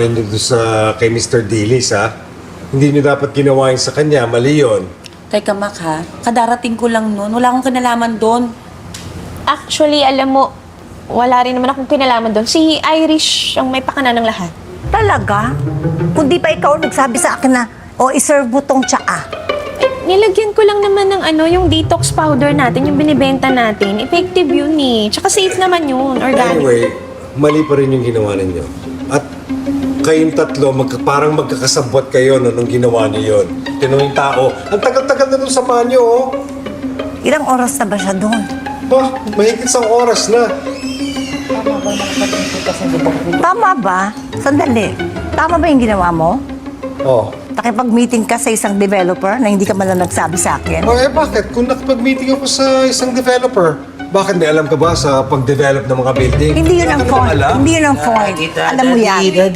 Doon sa kay Mr. Dilis, ha? Hindi niyo dapat ginawa yun sa kanya. Mali yun. Teka, Mac, ha? Kadarating ko lang nun. Wala akong kinalaman doon. Actually, alam mo, wala rin naman akong kinalaman doon. Si Irish ang may pakana ng lahat. Talaga? Kung di pa ikaw nagsabi sa akin na, iserve mo tong tsaa. Nilagyan ko lang naman ng yung detox powder natin, yung binibenta natin. Effective yun eh. Tsaka safe naman yun, organic. Anyway, mali pa rin yung ginawa ninyo. At kayong tatlo, parang magkakasabot kayo nung ginawa niyo yun. Tinong yung tao, ang tagal-tagal na nung samahan niyo, oh. Ilang oras na ba siya doon? Bah, mahigit isang oras na. Tama ba? Sandali. Tama ba yung ginawa mo? Oh. Nakipag-meeting ka sa isang developer na hindi ka man lang nagsabi sa akin? Bakit? Kung nakipag-meeting ako sa isang developer, bakit may alam ka ba sa pag-develop ng mga building? Hindi yun ang Wala ka namang point. alam? Hindi yun ang point. Alam mo yan.